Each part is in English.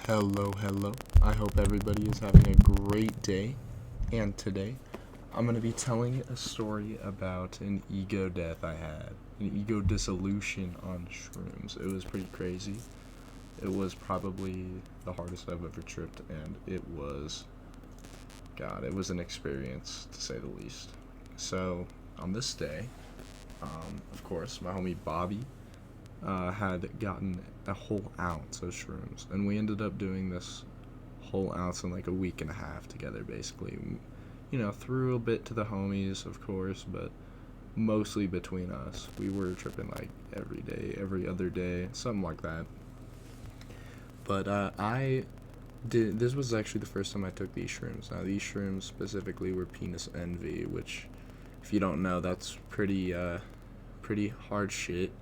Hello. I hope everybody is having a great day. And today, I'm going to be telling a story about an ego death I had, an ego dissolution on shrooms. It was pretty crazy. It was probably the hardest I've ever tripped, and it was an experience to say the least. So, on this day, of course, my homie Bobby had gotten a whole ounce of shrooms, and we ended up doing this whole ounce in like a week and a half together, basically. Threw a bit to the homies, of course, but mostly between us. We were tripping like every day, every other day, something like that. But this was actually the first time I took these shrooms. Now, these shrooms specifically were penis envy, which, if you don't know, that's pretty hard shit.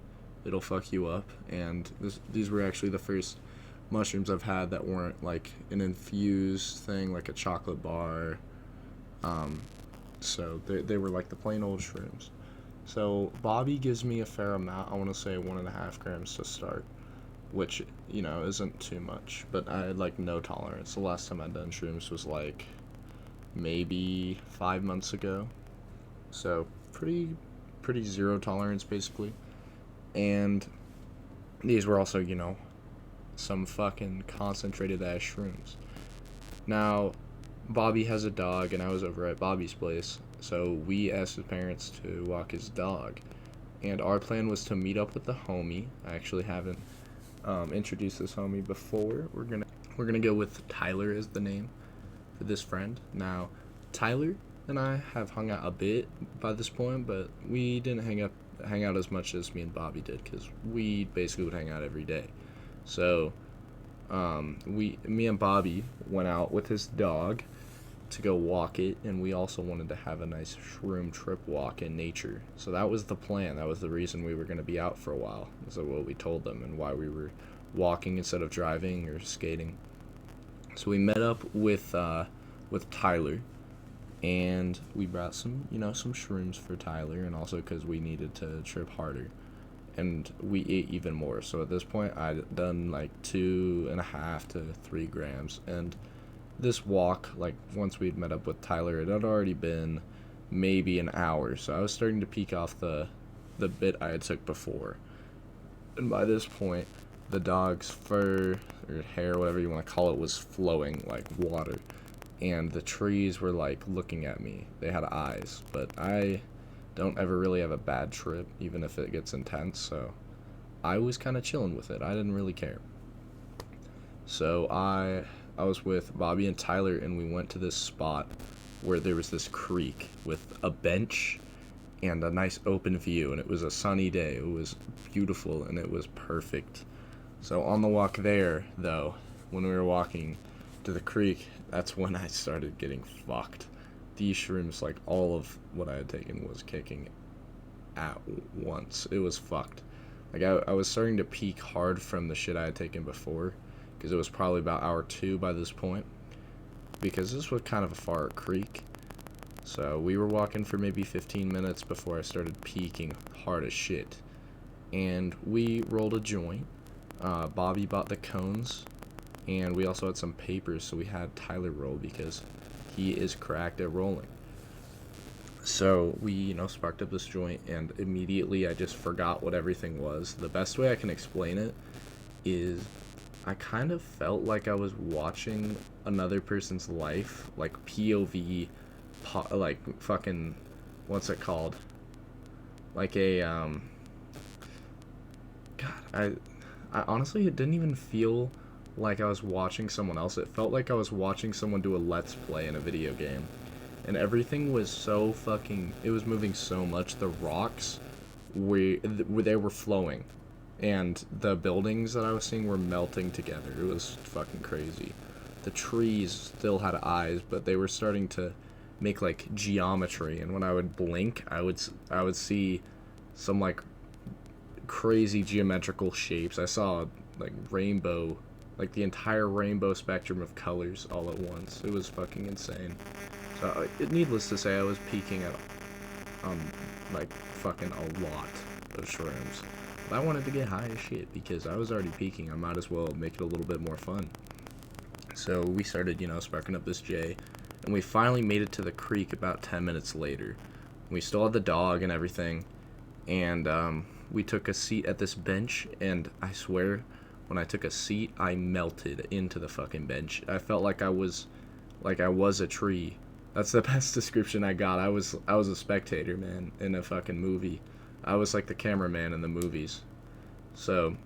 It'll fuck you up, and these were actually the first mushrooms I've had that weren't like an infused thing, like a chocolate bar. So they were like the plain old shrooms. So Bobby gives me a fair amount. I want to say 1.5 grams to start, which isn't too much, but I had like no tolerance. The last time I'd done shrooms was like maybe 5 months ago, so pretty zero tolerance basically. And these were also some fucking concentrated ass shrooms. Now, Bobby has a dog, and I was over at Bobby's place, so we asked his parents to walk his dog. And our plan was to meet up with the homie. I actually haven't introduced this homie before. We're gonna go with Tyler as the name for this friend. Now, Tyler and I have hung out a bit by this point, but we didn't hang out as much as me and Bobby did, because we basically would hang out every day. So, me and Bobby went out with his dog to go walk it, and we also wanted to have a nice shroom trip walk in nature. So that was the plan. That was the reason we were going to be out for a while. So what we told them, and why we were walking instead of driving or skating. So we met up with Tyler, and we brought some shrooms for Tyler, and also because we needed to trip harder, and we ate even more. So at this point, I'd done like 2.5 to 3 grams, and this walk, like once we'd met up with Tyler, it had already been maybe an hour, so I was starting to peek off the bit I had took before, and by this point, the dog's fur or hair, whatever you want to call it, was flowing like water. And the trees were like looking at me. They had eyes, but I don't ever really have a bad trip, even if it gets intense, so I was kind of chilling with it. I didn't really care. So I was with Bobby and Tyler, and we went to this spot where there was this creek with a bench and a nice open view, and it was a sunny day. It was beautiful, and it was perfect. So on the walk there, though, when we were walking to the creek, that's when I started getting fucked. These shrooms, like all of what I had taken, was kicking at once. It was fucked. Like I was starting to peak hard from the shit I had taken before, because it was probably about hour 2 by this point, because this was kind of a far creek. So we were walking for maybe 15 minutes before I started peaking hard as shit. And we rolled a joint. Bobby bought the cones, and we also had some papers, so we had Tyler roll because he is cracked at rolling. So we, sparked up this joint, and immediately I just forgot what everything was. The best way I can explain it is I kind of felt like I was watching another person's life, like POV, like fucking, what's it called? Like a, God, I honestly, it didn't even feel like I was watching someone else. It felt like I was watching someone do a let's play in a video game. And everything was so fucking, it was moving so much. The rocks they were flowing, and the buildings that I was seeing were melting together. It was fucking crazy. The trees still had eyes, but they were starting to make like geometry, and when I would blink, I would see some like crazy geometrical shapes. I saw like rainbow, like the entire rainbow spectrum of colors all at once. It was fucking insane. So, needless to say, I was peaking at, like, fucking a lot of shrooms. But I wanted to get high as shit, because I was already peaking. I might as well make it a little bit more fun. So we started, sparking up this J, and we finally made it to the creek about 10 minutes later. We still had the dog and everything, and we took a seat at this bench, and I swear, when I took a seat, I melted into the fucking bench. I felt like I was a tree. That's the best description I got. I was a spectator, man, in a fucking movie. I was like the cameraman in the movies. So,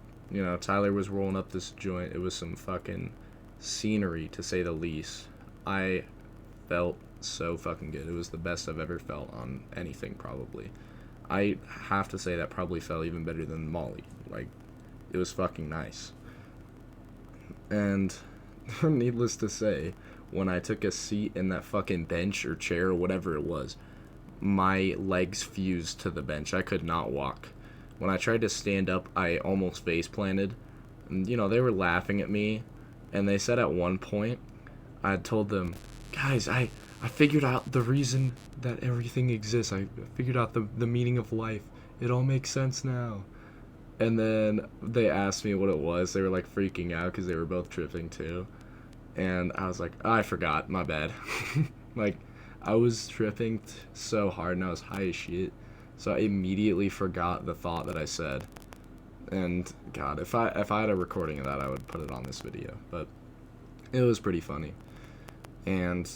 Tyler was rolling up this joint. It was some fucking scenery, to say the least. I felt so fucking good. It was the best I've ever felt on anything, probably. I have to say that probably felt even better than Molly. Like, it was fucking nice. And needless to say, when I took a seat in that fucking bench or chair or whatever it was, my legs fused to the bench. I could not walk. When I tried to stand up, I almost face planted. And, they were laughing at me. And they said at one point, I had told them, guys, I figured out the reason that everything exists. I figured out the meaning of life. It all makes sense now. And then they asked me what it was. They were like freaking out because they were both tripping too. And I was like, oh, I forgot, my bad. Like, I was tripping so hard and I was high as shit. So I immediately forgot the thought that I said. And God, if I had a recording of that, I would put it on this video. But it was pretty funny. And,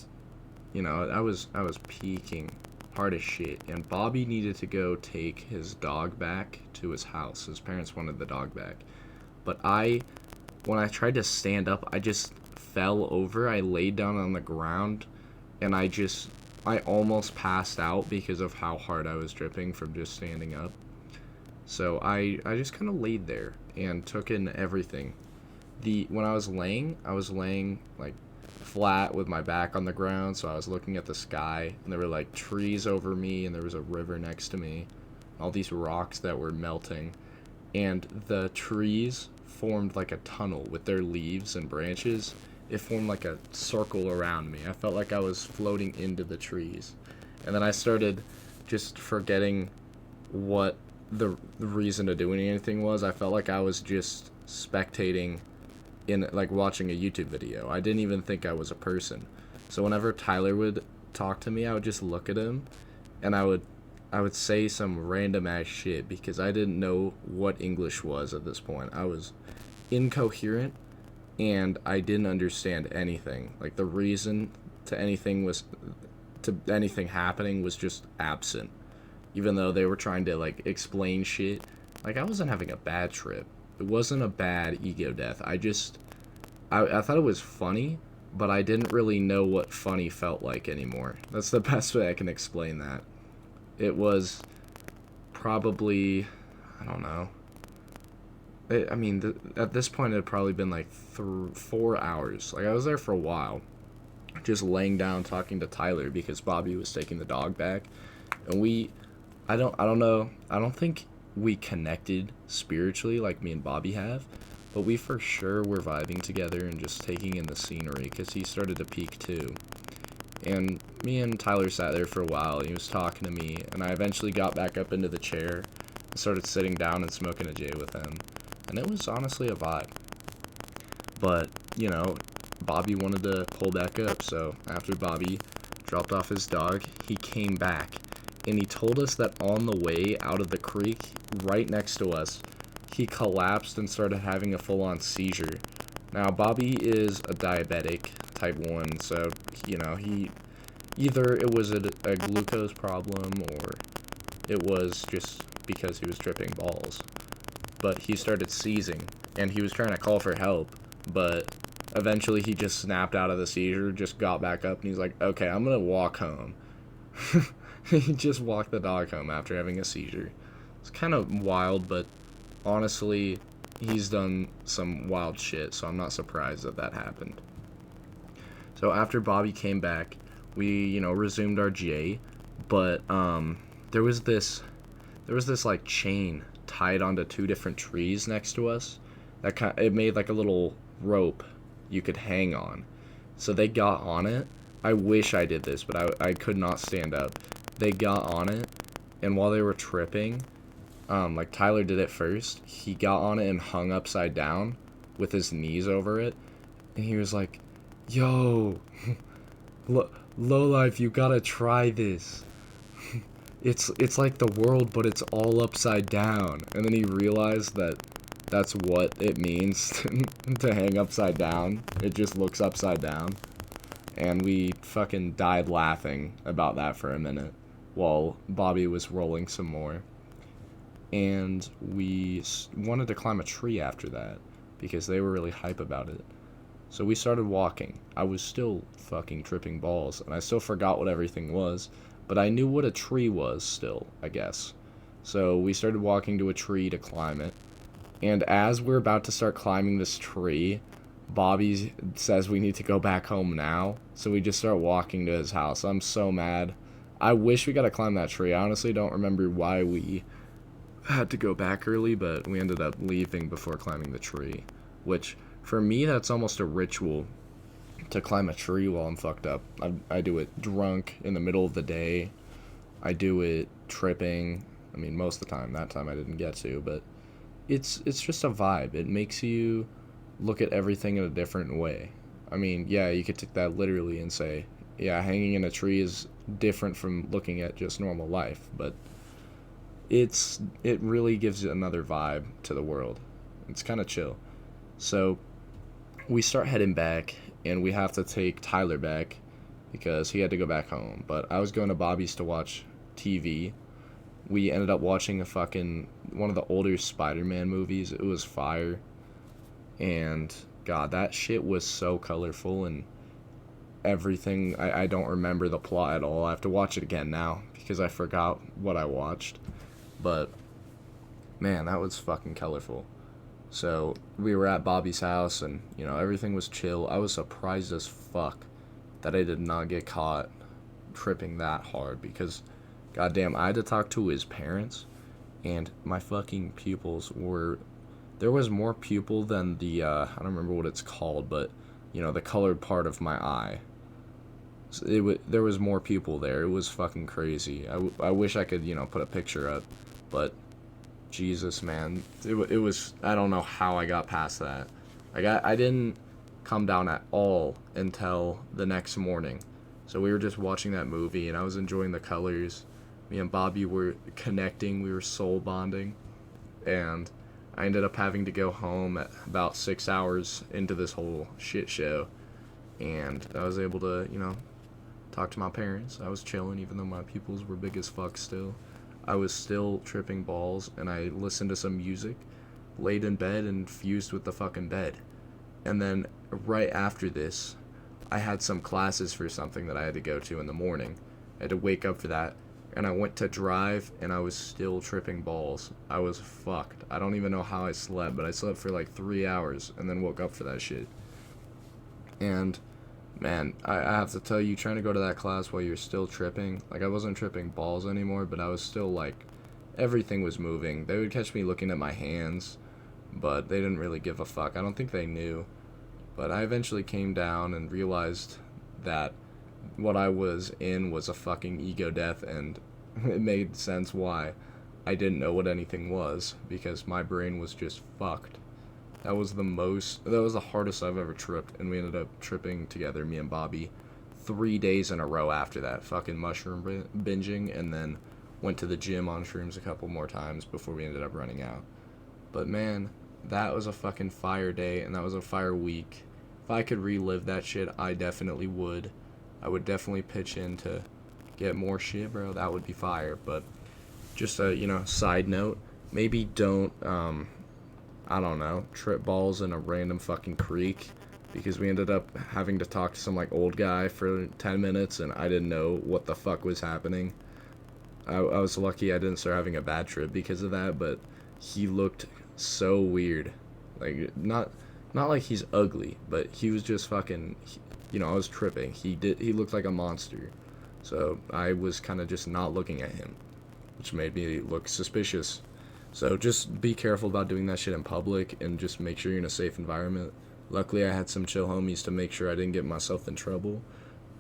I was peaking hard as shit. And Bobby needed to go take his dog back to his house. His parents wanted the dog back. But when I tried to stand up, I just fell over. I laid down on the ground, and I almost passed out because of how hard I was dripping from just standing up. So I just kind of laid there and took in everything. When I was laying like flat with my back on the ground, so I was looking at the sky, and there were like trees over me, and there was a river next to me, all these rocks that were melting, and the trees formed like a tunnel with their leaves and branches. It formed like a circle around me. I felt like I was floating into the trees. And then I started just forgetting what the reason to doing anything was. I felt like I was just spectating in, like, watching a YouTube video. I didn't even think I was a person. So whenever Tyler would talk to me, I would just look at him, and I would say some random ass shit because I didn't know what English was at this point. I was incoherent, and I didn't understand anything. Like, the reason to anything happening was just absent. Even though they were trying to, like, explain shit. Like, I wasn't having a bad trip. It wasn't a bad ego death. I thought it was funny, but I didn't really know what funny felt like anymore. That's the best way I can explain that. It was probably, I don't know. At this point, it had probably been like 4 hours. Like, I was there for a while, just laying down talking to Tyler because Bobby was taking the dog back, and I don't know. I don't think we connected spiritually like me and Bobby have, but we for sure were vibing together and just taking in the scenery because he started to peak too. And me and Tyler sat there for a while, and he was talking to me, and I eventually got back up into the chair and started sitting down and smoking a J with him. And it was honestly a vibe. But, Bobby wanted to pull back up, so after Bobby dropped off his dog, he came back. And he told us that on the way out of the creek, right next to us, he collapsed and started having a full-on seizure. Now, Bobby is a diabetic, type 1, so, he either it was a glucose problem or it was just because he was tripping balls. But he started seizing, and he was trying to call for help, but eventually he just snapped out of the seizure, just got back up, and he's like, okay, I'm gonna walk home. He just walked the dog home after having a seizure. It's kind of wild, but honestly, he's done some wild shit, so I'm not surprised that happened. So after Bobby came back, we, resumed our J, but there was this like chain tied onto 2 different trees next to us it made like a little rope you could hang on. So they got on it. I wish I did this, but I could not stand up. They got on it, and while they were tripping, like Tyler did it first, he got on it and hung upside down with his knees over it, and he was like, yo, low life, you gotta try this. It's like the world, but it's all upside down. And then he realized that that's what it means to hang upside down. It just looks upside down. And we fucking died laughing about that for a minute while Bobby was rolling some more. And we wanted to climb a tree after that because they were really hype about it. So we started walking. I was still fucking tripping balls, and I still forgot what everything was, but I knew what a tree was still, I guess. So we started walking to a tree to climb it. And as we're about to start climbing this tree, Bobby says we need to go back home now. So we just start walking to his house. I'm so mad. I wish we got to climb that tree. I honestly don't remember why we had to go back early, but we ended up leaving before climbing the tree. Which, for me, that's almost a ritual to climb a tree while I'm fucked up. I do it drunk in the middle of the day. I do it tripping. I mean, most of the time. That time I didn't get to, but it's just a vibe. It makes you look at everything in a different way. I mean, yeah, you could take that literally and say, yeah, hanging in a tree is different from looking at just normal life, but it really gives you another vibe to the world. It's kind of chill. So we start heading back, and we have to take Tyler back because he had to go back home. But I was going to Bobby's to watch TV. We ended up watching one of the older Spider-Man movies. It was fire. And God, that shit was so colorful and everything. I don't remember the plot at all. I have to watch it again now because I forgot what I watched. But man, that was fucking colorful. So we were at Bobby's house, and everything was chill. I was surprised as fuck that I did not get caught tripping that hard because goddamn, I had to talk to his parents, and my fucking pupils were, there was more pupil than the I don't remember what it's called, but the colored part of my eye. So there was more pupil there. It was fucking crazy. I wish I could put a picture up, but Jesus, man, it was, I don't know how I got past that. I didn't come down at all until the next morning. So we were just watching that movie, and I was enjoying the colors. Me and Bobby were connecting. We were soul bonding, and I ended up having to go home at about 6 hours into this whole shit show, and I was able to talk to my parents. I was chilling, even though my pupils were big as fuck still. I was still tripping balls, and I listened to some music, laid in bed, and fused with the fucking bed. And then right after this, I had some classes for something that I had to go to in the morning. I had to wake up for that, and I went to drive, and I was still tripping balls. I was fucked. I don't even know how I slept, but I slept for like 3 hours, and then woke up for that shit. And man, I have to tell you, trying to go to that class while you're still tripping, like I wasn't tripping balls anymore, but I was still like, everything was moving. They would catch me looking at my hands, but they didn't really give a fuck. I don't think they knew. But I eventually came down and realized that what I was in was a fucking ego death, and it made sense why I didn't know what anything was, because my brain was just fucked. That was the hardest I've ever tripped, and we ended up tripping together, me and Bobby, 3 days in a row after that, fucking mushroom binging, and then went to the gym on shrooms a couple more times before we ended up running out. But man, that was a fucking fire day, and that was a fire week. If I could relive that shit, I definitely would. I would definitely pitch in to get more shit, bro. That would be fire. But just a, side note, maybe don't, I don't know, trip balls in a random fucking creek, because we ended up having to talk to some like old guy for 10 minutes, and I didn't know what the fuck was happening. I was lucky I didn't start having a bad trip because of that, but he looked so weird. Like, not like he's ugly, but he was just fucking, I was tripping. He looked like a monster. So I was kind of just not looking at him, which made me look suspicious. So just be careful about doing that shit in public, and just make sure you're in a safe environment. Luckily, I had some chill homies to make sure I didn't get myself in trouble.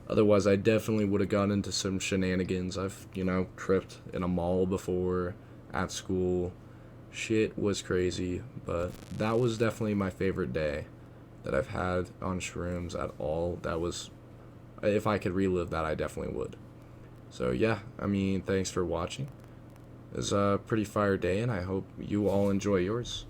Otherwise, I definitely would have gotten into some shenanigans. I've, tripped in a mall before, at school. Shit was crazy, but that was definitely my favorite day. that I've had on shrooms at all. That was, if I could relive that, I definitely would. So yeah, I mean, thanks for watching. It was a pretty fire day, and I hope you all enjoy yours.